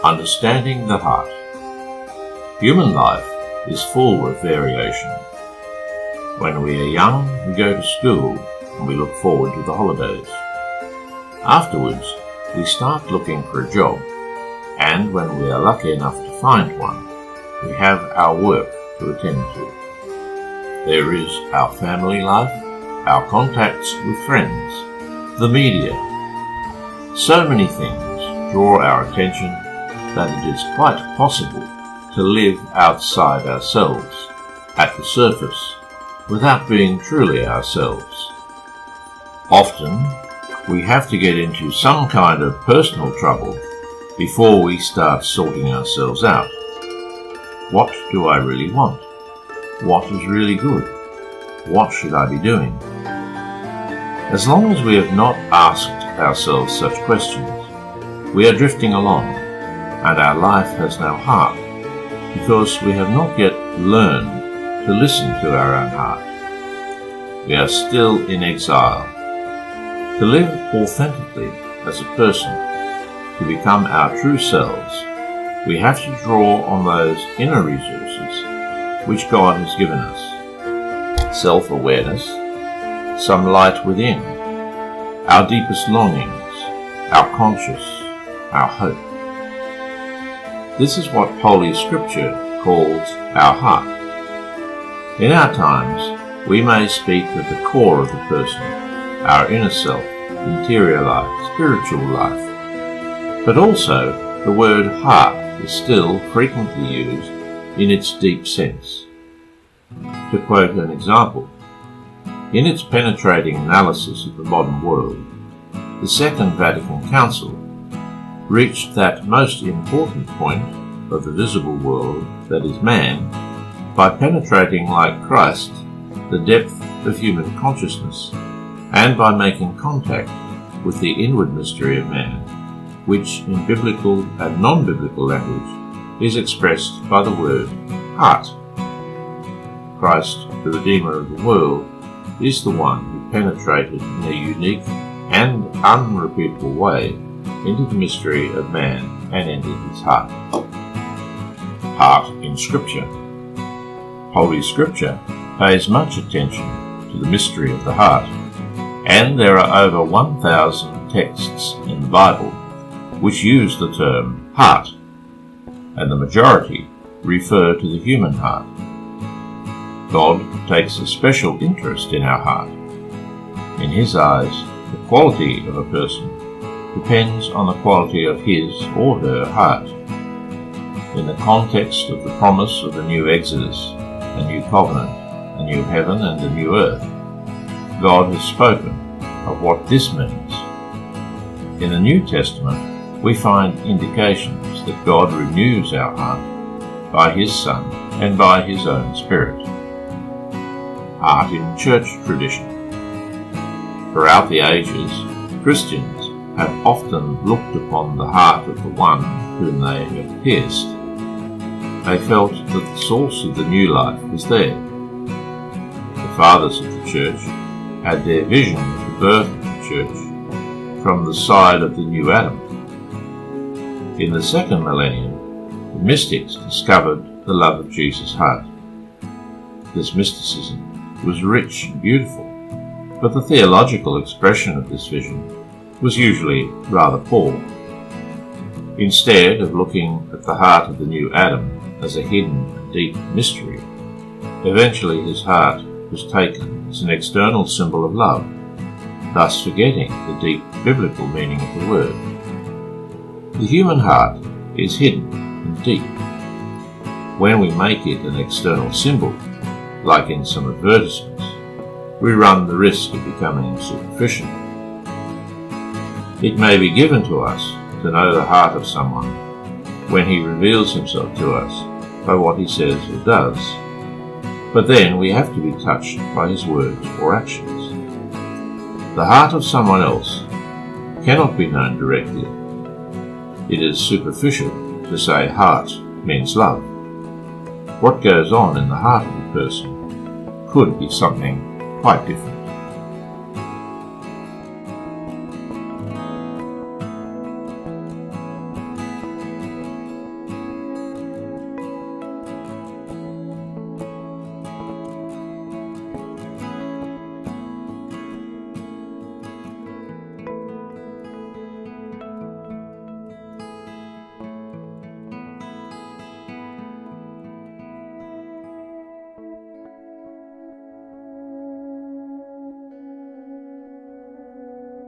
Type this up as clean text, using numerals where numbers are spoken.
Understanding the heart. Human life is full of variation. When we are young, we go to school and we look forward to the holidays. Afterwards, we start looking for a job, and when we are lucky enough to find one, we have our work to attend to. There is our family life, our contacts with friends, the media. So many things draw our attention that it is quite possible to live outside ourselves, at the surface, without being truly ourselves. Often, we have to get into some kind of personal trouble before we start sorting ourselves out. What do I really want? What is really good? What should I be doing? As long as we have not asked ourselves such questions, we are drifting along, and our life has no heart, because we have not yet learned to listen to our own heart. We are still in exile. To live authentically as a person, to become our true selves, we have to draw on those inner resources which God has given us. Self-awareness, some light within, our deepest longings, our conscience, our hope. This is what Holy Scripture calls our heart. In our times, we may speak of the core of the person, our inner self, interior life, spiritual life. But also, the word heart is still frequently used in its deep sense. To quote an example, in its penetrating analysis of the modern world, the Second Vatican Council reached that most important point of the visible world, that is man, by penetrating like Christ the depth of human consciousness, and by making contact with the inward mystery of man, which in biblical and non-biblical language is expressed by the word heart. Christ, the Redeemer of the world, is the one who penetrated in a unique and unrepeatable way into the mystery of man and entered his heart. Heart in Scripture. Holy Scripture pays much attention to the mystery of the heart, and there are over 1,000 texts in the Bible which use the term heart, and the majority refer to the human heart. God takes a special interest in our heart. In His eyes, the quality of a person depends on the quality of his or her heart. In the context of the promise of a new Exodus, a new covenant, a new heaven and a new earth, God has spoken of what this means. In the New Testament, we find indications that God renews our heart by His Son and by His own Spirit. Heart in church tradition. Throughout the ages, Christians have often looked upon the heart of the one whom they have pierced. They felt that the source of the new life was there. The fathers of the church had their vision of the birth of the church from the side of the new Adam. In the second millennium, the mystics discovered the love of Jesus' heart. This mysticism was rich and beautiful, but the theological expression of this vision was usually rather poor. Instead of looking at the heart of the new Adam as a hidden and deep mystery, eventually his heart was taken as an external symbol of love, thus forgetting the deep biblical meaning of the word. The human heart is hidden and deep. When we make it an external symbol, like in some advertisements, we run the risk of becoming superficial. It may be given to us to know the heart of someone when he reveals himself to us by what he says or does, but then we have to be touched by his words or actions. The heart of someone else cannot be known directly. It is superficial to say heart means love. What goes on in the heart of a person could be something quite different.